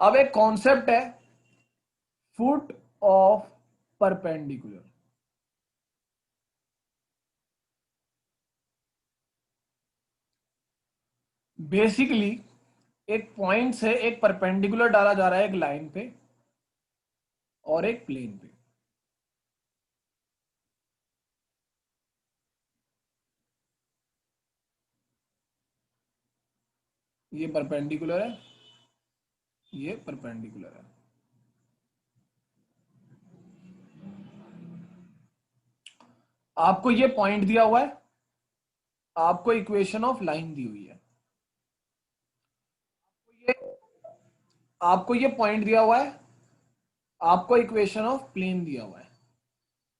अब एक कॉन्सेप्ट है फुट ऑफ परपेंडिकुलर। बेसिकली एक पॉइंट से एक परपेंडिकुलर डाला जा रहा है एक लाइन पे और एक प्लेन पे। ये परपेंडिकुलर है, ये परपेंडिकुलर है। आपको ये पॉइंट दिया हुआ है, आपको इक्वेशन ऑफ लाइन दी हुई है, ये आपको ये पॉइंट दिया हुआ है, आपको इक्वेशन ऑफ प्लेन दिया हुआ है।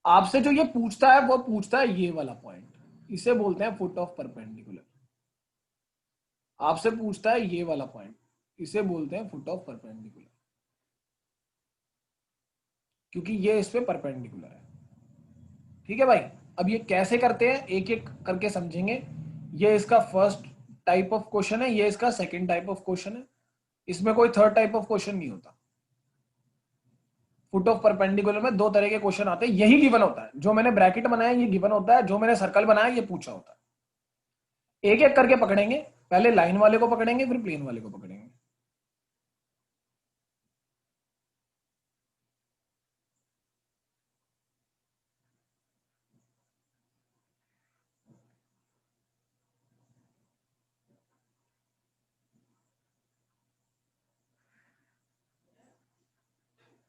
आपसे जो ये पूछता है वो पूछता है ये वाला पॉइंट, इसे बोलते हैं फुट ऑफ परपेंडिकुलर। आपसे पूछता है ये वाला पॉइंट, इसे बोलते हैं फुट ऑफ परपेंडिकुलर, क्योंकि ये इस पे परपेंडिकुलर है। ठीक है भाई, अब ये कैसे करते हैं एक एक करके समझेंगे। ये इसका फर्स्ट टाइप ऑफ क्वेश्चन है, ये इसका सेकंड टाइप ऑफ क्वेश्चन है। इसमें कोई थर्ड टाइप ऑफ क्वेश्चन नहीं होता। फुट ऑफ परपेंडिकुलर में दो तरह के क्वेश्चन आते हैं, यही गिवन होता है। जो मैंने ब्रैकेट बनाया ये गिवन होता है, जो मैंने सर्कल बनाया ये पूछा होता है। एक एक करके पकड़ेंगे, पहले लाइन वाले को पकड़ेंगे फिर प्लेन वाले को पकड़ेंगे।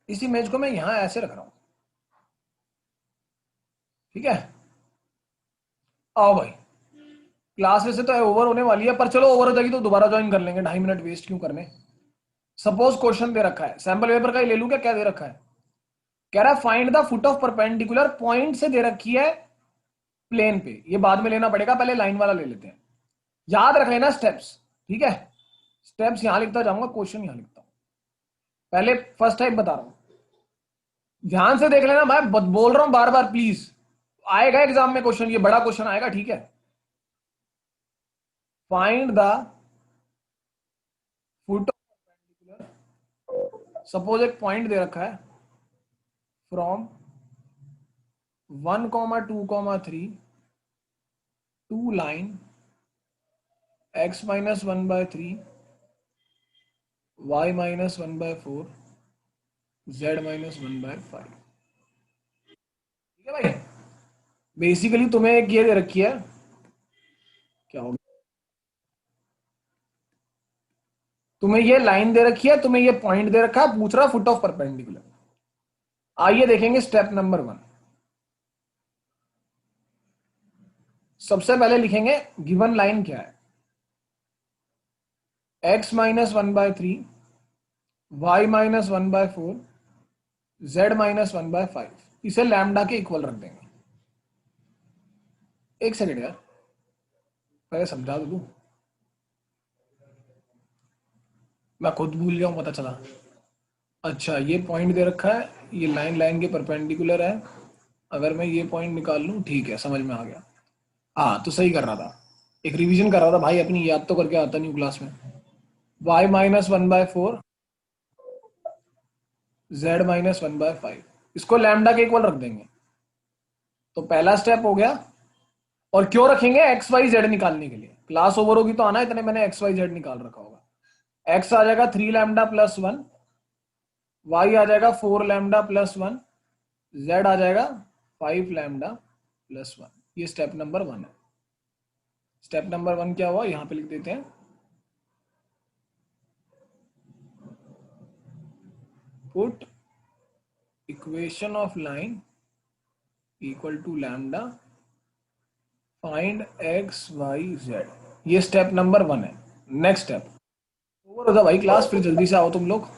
इस इमेज को मैं यहां ऐसे रख रहा हूं, ठीक है। आओ भाई, क्लास वैसे तो ओवर होने वाली है, पर चलो ओवर हो जाएगी तो दोबारा ज्वाइन कर लेंगे, 2.5 मिनट वेस्ट क्यों करने। सपोज क्वेश्चन दे रखा है, सैंपल पेपर का ही ले लूं क्या, क्या दे रखा है, कह रहा है find the foot of perpendicular, point से दे रखी है प्लेन पे। ये बाद में लेना पड़ेगा, पहले लाइन वाला ले लेते हैं। याद रख लेना स्टेप्स, ठीक है। स्टेप्स यहां लिखता जाऊंगा, क्वेश्चन यहां लिखता हूं। पहले फर्स्ट टाइप बता रहा हूं, ध्यान से देख लेना, मैं बोल रहा हूं बार बार प्लीज। आएगा एग्जाम में क्वेश्चन, ये बड़ा क्वेश्चन आएगा, ठीक है। Find the foot of perpendicular, suppose एक पॉइंट दे रखा है from 1,2,3 to line x-1/3 y-1/4 z-1/5। ठीक है भाई, बेसिकली तुम्हें एक ये दे रखी है, क्या होगा, तुम्हें ये लाइन दे रखी है, तुम्हें ये पॉइंट दे रखा है, पूछ रहा फुट ऑफ परपेंडिकुलर। आइए देखेंगे स्टेप नंबर 1। सबसे पहले लिखेंगे गिवन लाइन क्या है, x-1/3 y-1/4 z-1/5, इसे लैम्डा के इक्वल रख देंगे। एक सेकेंड यार, पहले समझा दो तू, मैं खुद भूल गया हूं, पता चला। अच्छा, ये पॉइंट दे रखा है, ये लाइन लाइन के परपेंडिकुलर है। अगर मैं ये पॉइंट निकाल लूं, ठीक है, समझ में आ गया। हाँ, तो सही कर रहा था, एक रिवीजन कर रहा था भाई, अपनी याद तो करके आता नहीं क्लास में। y-1/4 z-1/5, इसको लैम्डा के इक्वल रख देंगे। तो पहला स्टेप हो गया। और क्यों रखेंगे, एक्स वाई जेड निकालने के लिए। क्लास ओवर होगी तो आना, इतने मैंने एक्स वाई जेड निकाल रखा होगा। एक्स आ जाएगा 3 लैम्डा प्लस 1, वाई आ जाएगा 4 लैम्डा प्लस 1, जेड आ जाएगा 5 लैम्डा प्लस 1। ये स्टेप नंबर 1 है। स्टेप नंबर 1 क्या हुआ, यहां पे लिख देते हैं, put equation of line equal to lambda, find X Y Z. ये स्टेप नंबर 1 है। नेक्स्ट स्टेप, ओवर हो जाए भाई क्लास, फिर जल्दी से आओ तुम लोग।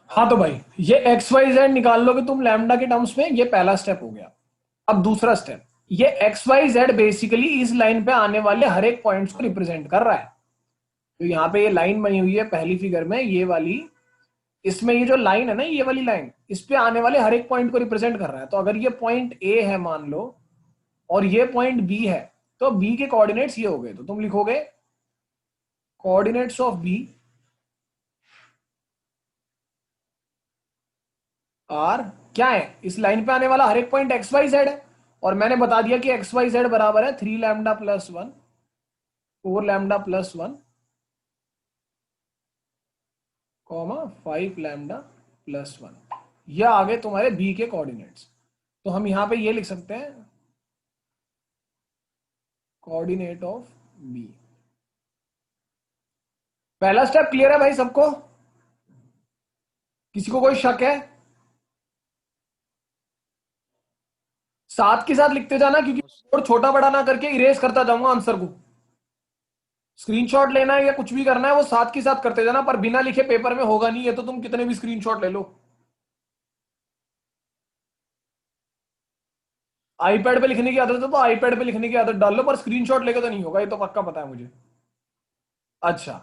हाँ तो भाई ये एक्स वाई जेड निकाल लोगे तुम लैम्डा के टर्म्स में, ये पहला स्टेप हो गया। अब दूसरा स्टेप, ये एक्स वाई जेड बेसिकली इस लाइन पे आने वाले हर एक पॉइंट्स को रिप्रेजेंट कर रहा है। तो यहाँ पे ये लाइन बनी हुई है पहली फिगर में, ये वाली, इसमें ये जो लाइन है ना, ये वाली लाइन, इस पे आने वाले हर एक पॉइंट को रिप्रेजेंट कर रहा है। तो अगर ये पॉइंट ए है मान लो, और ये पॉइंट बी है, तो बी के कोऑर्डिनेट्स ये हो गए। तो तुम लिखोगे कोऑर्डिनेट्स ऑफ बी आर क्या है, इस लाइन पे आने वाला हर एक पॉइंट एक्स वाई जेड है। और मैंने बता दिया कि एक्स वाई जेड बराबर है 3 lambda plus 1, 4 lambda plus 1, 5 lambda plus 1। यह आ गए तुम्हारे बी के कोऑर्डिनेट्स। तो हम यहां पे ये लिख सकते हैं कोऑर्डिनेट ऑफ बी। पहला स्टेप क्लियर है भाई सबको? किसी को कोई शक है? साथ के साथ लिखते जाना, क्योंकि और छोटा बड़ा ना करके इरेज करता जाऊंगा आंसर को। स्क्रीनशॉट लेना है या कुछ भी करना है वो साथ के साथ करते जाना, पर बिना लिखे पेपर में होगा नहीं। है तो तुम कितने भी स्क्रीनशॉट ले लो। आईपैड पे लिखने की आदत है तो आईपैड पे लिखने की आदत डाल लो, पर स्क्रीनशॉट लेके तो नहीं होगा, ये तो पक्का पता है मुझे। अच्छा,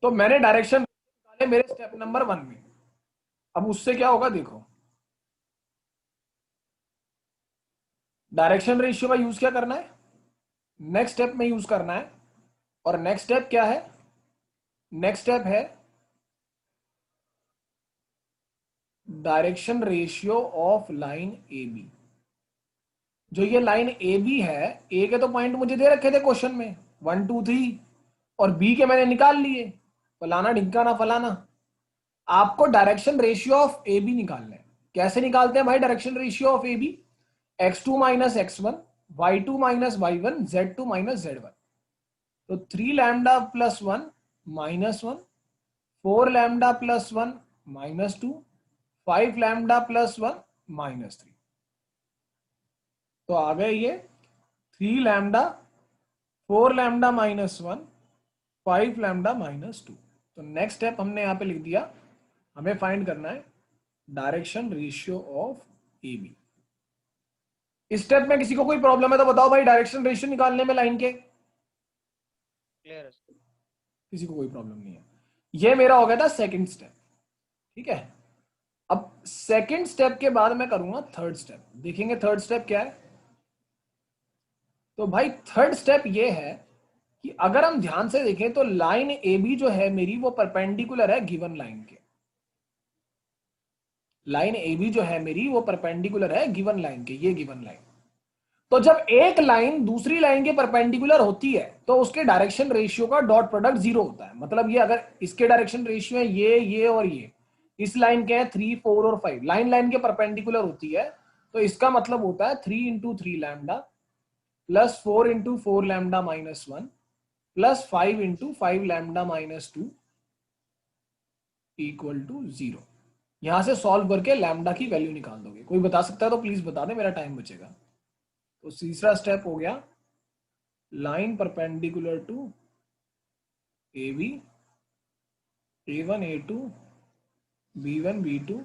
तो मैंने डायरेक्शन निकाले मेरे स्टेप नंबर 1 में। अब उससे क्या होगा देखो, डायरेक्शन रेशियो का यूज क्या करना है, नेक्स्ट स्टेप में यूज करना है। और नेक्स्ट स्टेप क्या है? नेक्स्ट स्टेप है direction ratio of line A B. जो ये लाइन ए बी है, ए के तो पॉइंट मुझे दे रखे थे क्वेश्चन में 1 2 3, और बी के मैंने निकाल लिए, फलाना ढिमकाना फलाना। आपको direction ratio of A B निकालना है। कैसे निकालते हैं भाई direction ratio of A B? x2 minus x1, y2 minus y1, z2 minus z1। तो 3 lambda plus 1 minus 1, 4 lambda plus 1 minus 2, 5 lambda plus 1 minus 3। तो आ गए ये 3 lambda, 4 lambda minus 1, 5 lambda minus 2। तो नेक्स्ट स्टेप हमने यहां पे लिख दिया, हमें फाइंड करना है direction ratio of A B. इस स्टेप में किसी को कोई प्रॉब्लम है तो बताओ भाई, डायरेक्शन रेशियो निकालने में लाइन के? क्लियर है। किसी को कोई प्रॉब्लम नहीं है। ये मेरा हो गया था सेकंड स्टेप, ठीक है। अब सेकंड स्टेप के बाद मैं करूंगा थर्ड स्टेप। देखेंगे थर्ड स्टेप क्या है। तो भाई थर्ड स्टेप ये है कि अगर हम ध्यान से देखें तो लाइन ए बी जो है मेरी, वो परपेंडिकुलर है गिवन लाइन के। लाइन ए बी जो है मेरी वो परपेंडिकुलर है गिवन लाइन के, ये गिवन लाइन। तो जब एक लाइन दूसरी लाइन के परपेंडिकुलर होती है तो उसके डायरेक्शन रेशियो का डॉट प्रोडक्ट 0 होता है। मतलब ये अगर इसके डायरेक्शन रेशियो है ये और ये, इस लाइन के हैं 3 4 और 5, लाइन लाइन के परपेंडिकुलर होती है, तो इसका मतलब होता है 3 into 3 lambda plus 4 into 4 lambda minus 1 plus 5 into 5 lambda minus 2 equal to 0। यहां से सॉल्व करके लैम्डा की वैल्यू निकाल दोगे। कोई बता सकता है तो प्लीज बता दे, मेरा टाइम बचेगा। तो तीसरा स्टेप हो गया line perpendicular to A B, A1 A2 B1 B2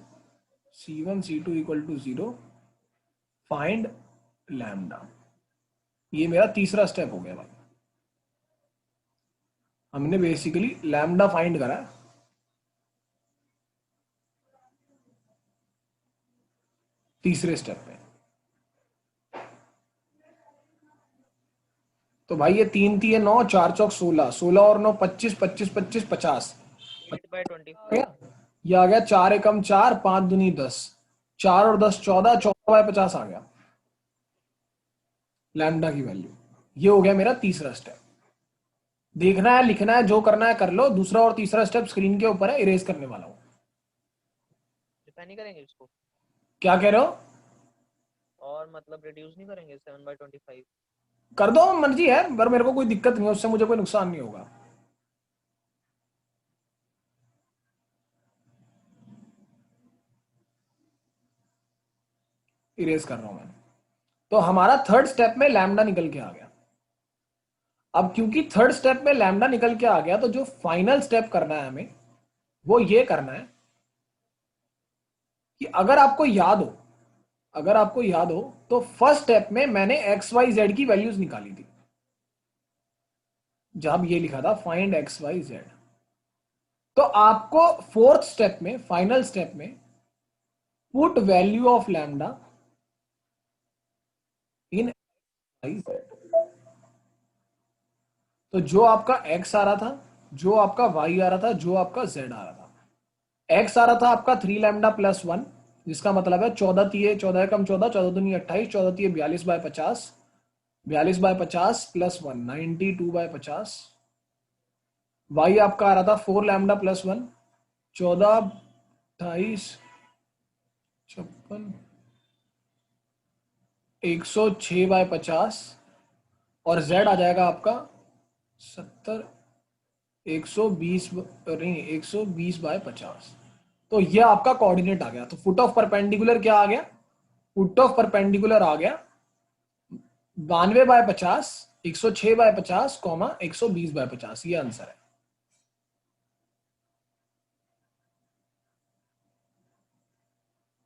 C1 C2 equal to 0, find lambda. ये मेरा तीसरा स्टेप हो गया भाई। हमने बेसिकली लैम्डा फाइंड करा तीसरे स्टेप में। तो भाई ये 3 3 9, 4 चौक 16, 16 और 9 25, 25 25 50, 8/25। ये आ गया 4 एकम 4, 5 दूनी 10, 4 और 10 14, 14/50 आ गया लैम्डा की वैल्यू। ये हो गया मेरा तीसरा स्टेप। देखना है, लिखना है, जो करना है कर लो। दूसरा और तीसरा स्टेप स्क्रीन के ऊपर है, इरेज करने वाला हूं। डिफाइन नहीं करेंगे इसको? क्या कह रहे हो? और मतलब रिड्यूस नहीं करेंगे 7/25? कर दो, मर्जी है, पर मेरे को कोई दिक्कत नहीं है, उससे मुझे कोई नुकसान नहीं होगा। इरेज कर रहा हूं मैं। तो हमारा थर्ड स्टेप में लैम्डा निकल के आ गया। अब क्योंकि थर्ड स्टेप में लैम्डा निकल के आ गया, तो जो फाइनल स्टेप करना है हमें वो ये करना है कि अगर आपको याद हो, अगर आपको याद हो तो तो फर्स्ट स्टेप में मैंने एक्स वाई जेड की वैल्यूज निकाली थी, जब ये लिखा था फाइंड एक्स वाई जेड। तो आपको फोर्थ स्टेप में, फाइनल स्टेप में, put value of lambda in Y Z. तो जो आपका x आ रहा था, जो आपका y आ रहा था, जो आपका z आ रहा था, x आ रहा था आपका 3 लैम्डा प्लस 1, जिसका मतलब है 14 तीय 14 कम 14, 14 दूनी 28, 14 तीय 42/50, 42/50 प्लस 1 92/50। y आपका आ रहा था 4 लैम्डा प्लस 1, 14 28 56 106/50, और z आ जाएगा आपका 70 120 नहीं 120/50। तो ये आपका कोऑर्डिनेट आ गया। तो फुट ऑफ परपेंडिकुलर क्या आ गया? फुट ऑफ परपेंडिकुलर आ गया 92/50, 106/50, 120/50। ये आंसर है।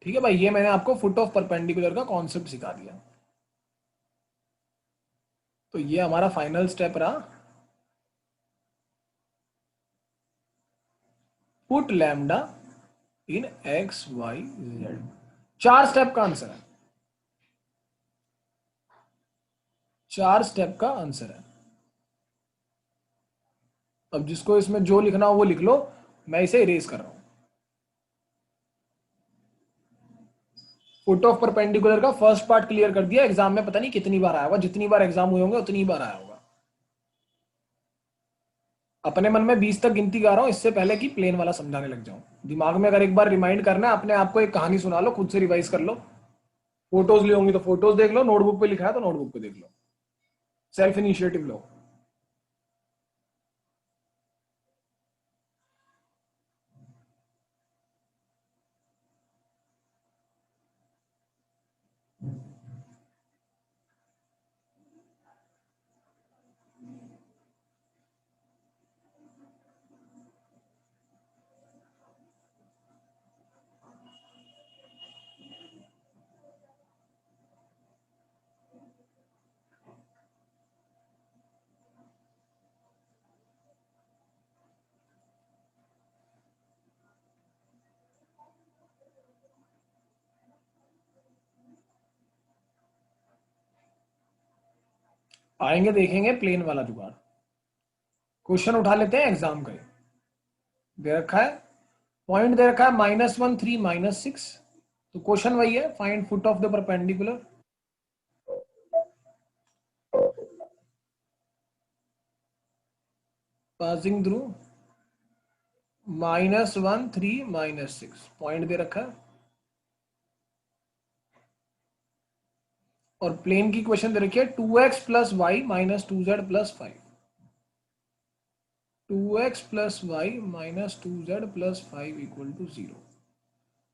ठीक है भाई, ये मैंने आपको फुट ऑफ परपेंडिकुलर का कॉन्सेप्ट सिखा दिया। तो ये हमारा फाइनल स्टेप रहा, पुट लैम्डा इन एक्स वाई जेड। 4 स्टेप का आंसर है, 4 स्टेप का आंसर है। अब जिसको इसमें जो लिखना हो वो लिख लो, मैं इसे इरेज कर रहा हूं। फुट ऑफ परपेंडिकुलर का फर्स्ट पार्ट क्लियर कर दिया। एग्जाम में पता नहीं कितनी बार आया होगा, जितनी बार एग्जाम हुए होंगे उतनी बार आया होगा। अपने मन में 20 तक गिनती गा रहा हूं, इससे पहले कि प्लेन वाला समझाने लग जाऊं। दिमाग में अगर एक बार रिमाइंड करना है, अपने आप को एक कहानी सुना लो, खुद से रिवाइज कर लो। फोटोज ली होंगी तो फोटोज देख लो, नोटबुक पे लिखा है तो नोटबुक पे देख लो, सेल्फ इनिशिएटिव लो। आएंगे देखेंगे प्लेन वाला जुगाड़। क्वेश्चन उठा लेते हैं एग्जाम का। दे रखा है पॉइंट, दे रखा है -1 3 -6। तो क्वेश्चन वही है, find foot of the perpendicular. Passing through -1 3 -6 point दे रखा है। और प्लेन की क्वेश्चन दे रखी है 2x + y - 2z + 5। 2x + y - 2z + 5 = 0।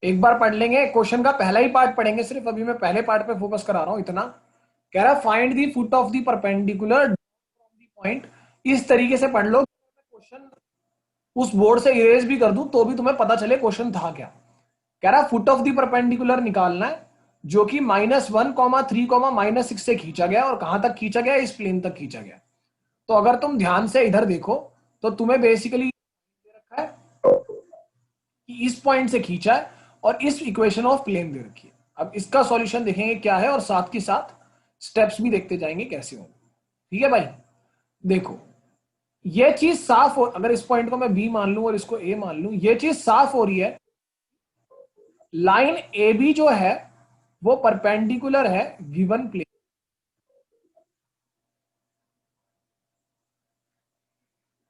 एक बार पढ़ लेंगे, क्वेश्चन का पहला ही पार्ट पढ़ेंगे सिर्फ। अभी मैं पहले पार्ट पे फोकस करा रहा हूं। इतना कह रहा find the foot of the perpendicular point. इस तरीके से पढ़ लो, क्वेश्चन उस बोर्ड से इरेज भी कर दूं तो भी तुम्हें पता चले क्वेश्चन था क्या। कह रहा फुट ऑफ दी परपेंडिकुलर निकालना है, जो कि -1, 3, -6 से खींचा गया। और कहां तक खींचा गया? इस प्लेन तक खींचा गया। तो अगर तुम ध्यान से इधर देखो तो तुम्हें बेसिकली दे रखा है कि इस पॉइंट से खींचा है और इस इक्वेशन ऑफ प्लेन दे रखी है। अब इसका सॉल्यूशन देखेंगे क्या है, और साथ के साथ स्टेप्स भी देखते जाएंगे कैसे होंगे। ठीक है भाई, देखो ये चीज साफ हो, अगर इस पॉइंट को मैं बी मान लूं और इसको ए मान लूं, ये चीज साफ हो रही है। लाइन ए बी जो है वो परपेंडिकुलर है given plane.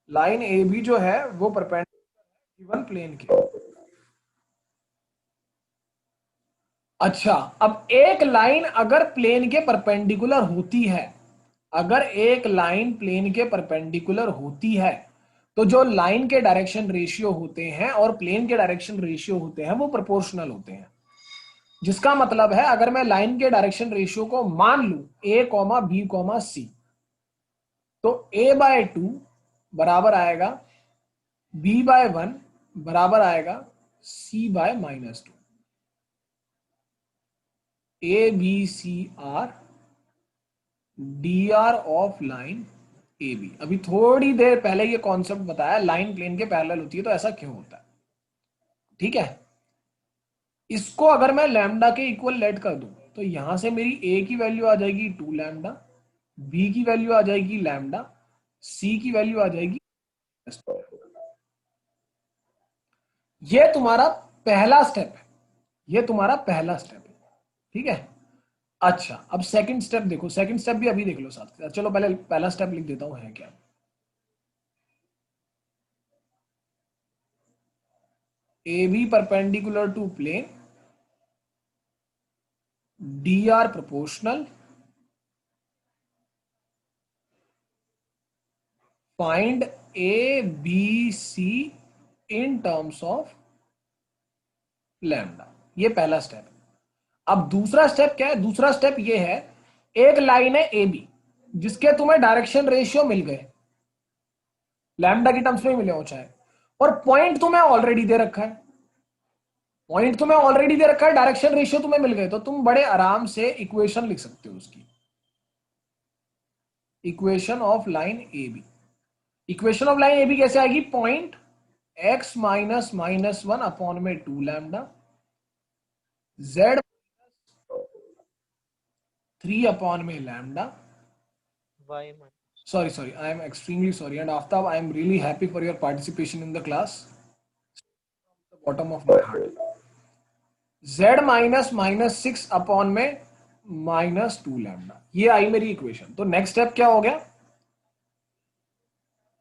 Line A B जो है वो परपेंडिकुलर गिवन प्लेन के। अच्छा, अब एक लाइन अगर प्लेन के परपेंडिकुलर होती है, अगर एक लाइन प्लेन के परपेंडिकुलर होती है, तो जो लाइन के डायरेक्शन रेशियो होते हैं और प्लेन के डायरेक्शन रेशियो होते हैं वो प्रोपोर्शनल होते हैं। जिसका मतलब है अगर मैं लाइन के डायरेक्शन रेशियो को मान लूं a, b, c, तो a/2 बराबर आएगा b/1 बराबर आएगा c/-2। A B C are D R of line A B. अभी थोड़ी देर पहले ये कॉन्सेप्ट बताया, लाइन प्लेन के पैरेलल होती है तो ऐसा क्यों होता है। ठीक है, इसको अगर मैं लैम्डा के इक्वल लेट कर दूं तो यहां से मेरी ए की वैल्यू आ जाएगी 2 लैम्डा, बी की वैल्यू आ जाएगी लैम्डा, सी की वैल्यू आ जाएगी। ये तुम्हारा पहला स्टेप है, ये तुम्हारा पहला स्टेप है। ठीक है, अच्छा अब सेकंड स्टेप देखो, सेकंड स्टेप भी अभी देख लो साथ के साथ। चलो पहले पहला स्टेप लिख देता हूं है क्या। A B perpendicular to plane, D R proportional, find A B C in terms of lambda. ये पहला स्टेप है। अब दूसरा स्टेप क्या है, दूसरा स्टेप ये है, एक लाइन है ए बी जिसके तुम्हें डायरेक्शन रेशियो मिल गए, लैम्डा की टर्म्स में मिले हो चाहे, और पॉइंट तुम्हें ऑलरेडी दे रखा है, पॉइंट तुम्हें ऑलरेडी दे रखा है, डायरेक्शन रेशियो तुम्हें मिल गए, तो तुम बड़े आराम से इक्वेशन लिख सकते हो उसकी, equation of line A B. Equation of line A B कैसे आएगी, point X minus minus one upon में 2 लैम्डा, जेड 3 अपॉन में lambda. Y minus, Sorry, I am extremely sorry, and Aftab, I am really happy for your participation in the class, the bottom of my heart। z minus minus 6 upon में minus 2 lambda, ये आई मेरी equation. तो next step क्या हो गया,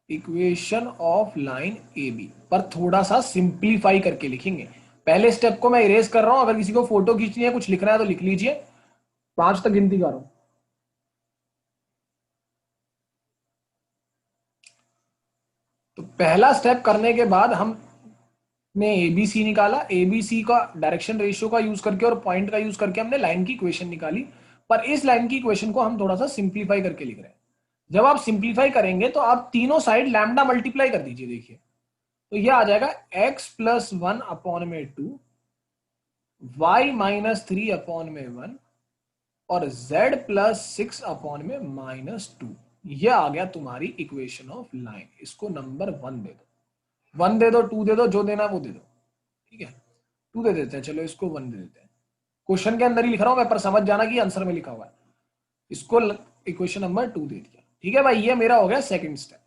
equation of line A B पर थोड़ा सा सिंप्लीफाई करके लिखेंगे। पहले स्टेप को मैं इरेज कर रहा हूं, अगर किसी को फोटो खींचनी है, कुछ लिखना है तो लिख लीजिए, 5 तक गिनती कर रहा हूं। तो पहला स्टेप करने के बाद हमने एबीसी निकाला, एबीसी का डायरेक्शन रेशियो का यूज करके और पॉइंट का यूज करके हमने लाइन की इक्वेशन निकाली, पर इस लाइन की इक्वेशन को हम थोड़ा सा सिंप्लीफाई करके लिख रहे हैं। जब आप सिंप्लीफाई करेंगे तो आप तीनों साइड लैम्डा मल्टीप्लाई कर दीजिए, देखिए तो ये आ जाएगा x प्लस 1 अपॉन में 2, y माइनस 3 अपॉन में 1 और z प्लस 6 अपॉन में माइनस 2। ये आ गया तुम्हारी इक्वेशन ऑफ लाइन। इसको नंबर 1 दे दो, 1 दे दो, 2 दे दो, जो देना वो दे दो। ठीक है, 2 दे देते हैं, चलो इसको 1 दे देते हैं। क्वेश्चन के अंदर ही लिख रहा हूं मैं, पर समझ जाना कि आंसर में लिखा हुआ है। इसको इक्वेशन नंबर 2 दे दिया। ठीक है भाई, ये मेरा हो गया सेकंड स्टेप।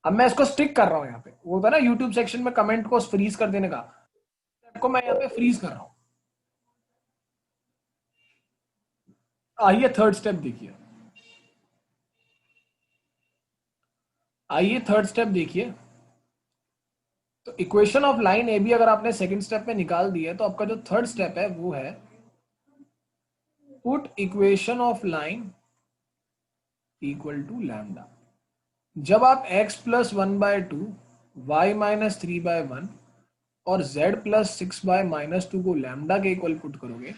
अब मैं इसको स्टिक कर रहा हूं, यहाँ पे वो होता है ना यूट्यूब सेक्शन में कमेंट को फ्रीज कर देने का, को मैं यहाँ पे फ्रीज कर रहा हूं। आइए थर्ड स्टेप देखिए, आइए थर्ड स्टेप देखिए। तो equation of line A B अगर आपने सेकंड स्टेप में निकाल दी है, तो आपका जो थर्ड स्टेप है वो है put equation of line equal to lambda. जब आप x प्लस 1/2, y माइनस 3/1 और z प्लस 6/-2 को लैम्डा के इक्वल पुट करोगे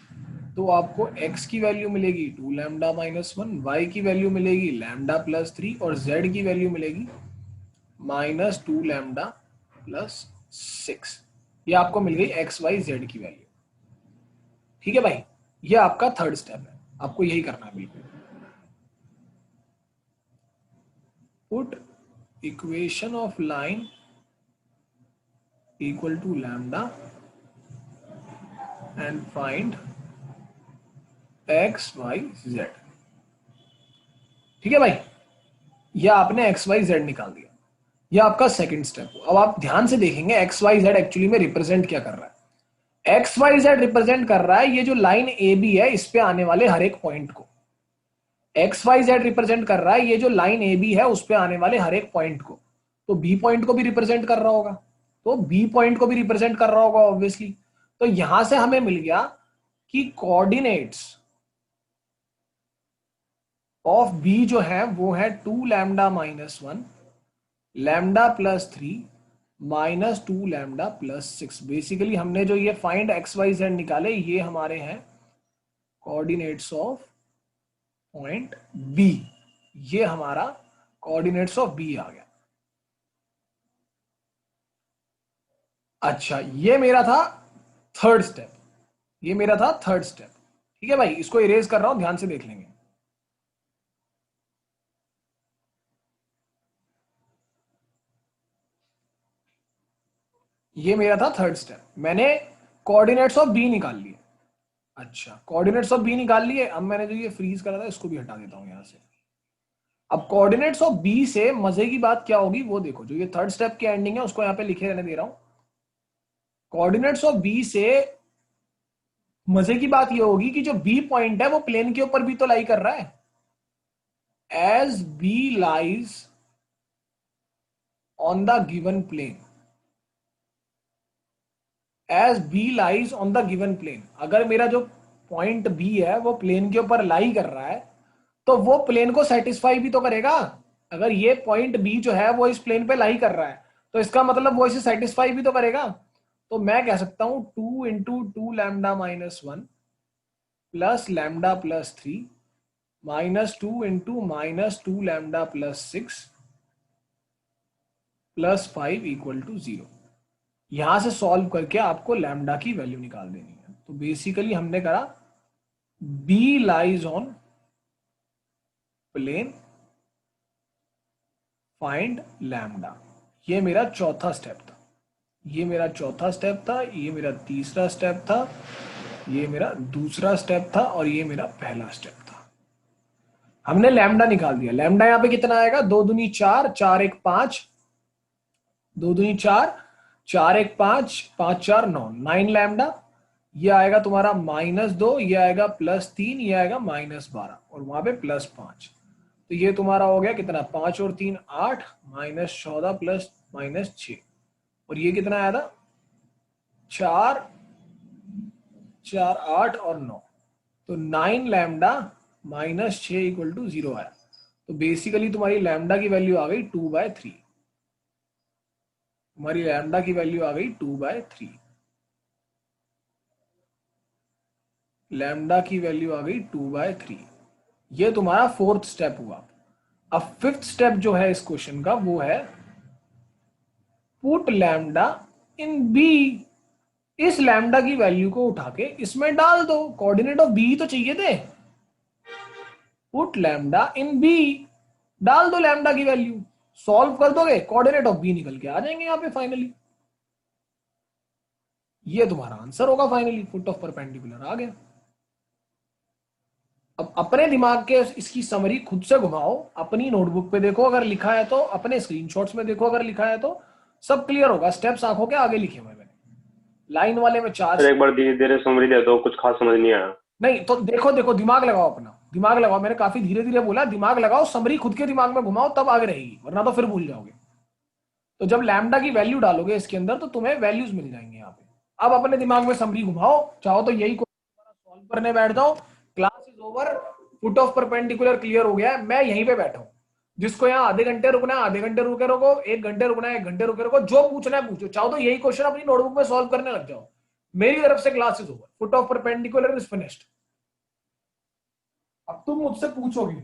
तो आपको x की वैल्यू मिलेगी 2 लैम्डा माइनस 1, y की वैल्यू मिलेगी लैम्डा प्लस 3 और z की वैल्यू मिलेगी माइनस 2 लैम्डा प्लस 6। ये आपको मिल गई x y z की वैल्यू। ठीक है भाई, ये आपका थर्ड स्टेप है, आपको यही करना है बिल्कुल। Put equation of line equal to lambda and find x y z। ठीक है भाई, ये आपने x y z निकाल दिया, ये आपका सेकंड स्टेप हो। अब आप ध्यान से देखेंगे x y z एक्चुअली में रिप्रेजेंट क्या कर रहा है। x y z रिप्रेजेंट कर रहा है ये जो लाइन ए बी है इस पे आने वाले हर एक पॉइंट को। एक्स वाई जेड रिप्रेजेंट कर रहा है ये जो लाइन ए बी है उस पे आने वाले हर एक पॉइंट को। तो बी पॉइंट को भी रिप्रेजेंट कर रहा होगा, तो बी पॉइंट को भी रिप्रेजेंट कर रहा होगा ऑब्वियसली। तो यहां से हमें मिल गया कि कोऑर्डिनेट्स ऑफ बी जो है वो है 2 lambda minus 1, lambda plus 3, minus 2 lambda plus 6। Basically हमने जो ये फाइंड एक्स वाई जेड निकाले ये हमारे हैं कोऑर्डिनेट्स ऑफ पॉइंट बी। ये हमारा कोऑर्डिनेट्स ऑफ बी आ गया। अच्छा, ये मेरा था थर्ड स्टेप, ये मेरा था थर्ड स्टेप। ठीक है भाई, इसको इरेज कर रहा हूं, ध्यान से देख लेंगे। ये मेरा था थर्ड स्टेप, मैंने कोऑर्डिनेट्स ऑफ बी निकाल लिए। अच्छा, कोऑर्डिनेट्स ऑफ बी निकाल लिए। अब मैंने जो ये फ्रीज करा था इसको भी हटा देता हूं यहां से। अब कोऑर्डिनेट्स ऑफ बी से मजे की बात क्या होगी वो देखो, जो ये थर्ड स्टेप की एंडिंग है उसको यहां पे लिखे रहने दे रहा हूं। कोऑर्डिनेट्स ऑफ बी से मजे की बात ये होगी कि जो बी पॉइंट है वो प्लेन के ऊपर भी तो लाई कर रहा है। As B lies on the given plane, as B lies on the given plane, अगर मेरा जो पॉइंट बी है वो प्लेन के ऊपर लाई कर रहा है तो वो प्लेन को सेटिस्फाई भी तो करेगा। अगर ये पॉइंट बी जो है वो इस प्लेन पे लाई कर रहा है तो इसका मतलब वो इसे सेटिस्फाई भी तो करेगा। तो मैं कह सकता हूं 2 into 2 lambda minus 1 plus lambda plus 3 minus 2 into minus 2 lambda plus 6 plus 5 equal to 0। यहां से सॉल्व करके आपको लैम्डा की वैल्यू निकाल देनी है। तो बेसिकली हमने करा B lies on plane, find lambda. ये मेरा चौथा स्टेप था, ये मेरा चौथा स्टेप था, ये मेरा तीसरा स्टेप था, ये मेरा दूसरा स्टेप था और ये मेरा पहला स्टेप था। हमने लैम्डा निकाल दिया। लैम्डा यहां पे कितना आएगा, 2 दूनी 4, 4 1 5, 2 दूनी 4, 4 1 5, 5 4 9, 9 लैम्डा। ये आएगा तुम्हारा -2, ये आएगा +3, ये आएगा -12 और वहां पे +5। तो ये तुम्हारा हो गया कितना, 5 और 3 8, -14 प्लस -6 और ये कितना आया था 4 4 8 और 9। तो 9 लैम्डा -6 इक्वल टू 0 आया। तो बेसिकली तुम्हारी लैम्डा की वैल्यू आ गई 2/3। तुम्हारी लैम्डा की वैल्यू आ गई 2/3। लैम्डा की वैल्यू आ गई 2/3। ये तुम्हारा फोर्थ स्टेप हुआ। अब फिफ्थ स्टेप जो है इस क्वेश्चन का वो है पुट लैम्डा इन बी। इस लैम्डा की वैल्यू को उठा के इसमें डाल दो, कोऑर्डिनेट ऑफ बी तो चाहिए थे। पुट लैम्डा इन बी, डाल दो लैम्डा की वैल्यू, सॉल्व कर दोगे कोऑर्डिनेट ऑफ बी निकल के आ जाएंगे यहां पे फाइनली। ये तुम्हारा आंसर होगा फाइनली, फुट ऑफ परपेंडिकुलर आ गया। अब अपने दिमाग के इसकी समरी खुद से घुमाओ, अपनी नोटबुक पे देखो अगर लिखा है तो, अपने स्क्रीनशॉट्स में देखो अगर लिखा है तो, सब क्लियर होगा। स्टेप्स आंखों के आगे लिखे हुए मैंने, लाइन वाले में 4। सर एक बार धीरे धीरे समरी दे दो, कुछ खास समझ नहीं आया। नहीं तो देखो देखो, दिमाग लगाओ, अपना दिमाग लगाओ। मैंने काफी धीरे धीरे बोला, दिमाग लगाओ, समरी खुद के दिमाग में घुमाओ तब आगे रहेगी, वरना तो फिर भूल जाओगे। तो जब लैम्डा की वैल्यू डालोगे इसके अंदर तो तुम्हें वैल्यूज मिल जाएंगे यहाँ पे। अब अपने दिमाग में समरी घुमाओ, चाहो तो यही सॉल्व करने बैठ जाओ। Class is over, foot of perpendicular clear हो गया है, मैं यहीं पे बैठा हूं। जिसको यहाँ आधे घंटे रुकना है आधे घंटे रुके रहो, 1 घंटे रुकना है 1 घंटे रुके रहो, जो पूछना है पूछो। चाहो तो यही क्वेश्चन अपनी नोटबुक में सॉल्व करने लग जाओ। मेरी तरफ से class is over, foot of perpendicular is finished. अब तुम मुझसे पूछोगे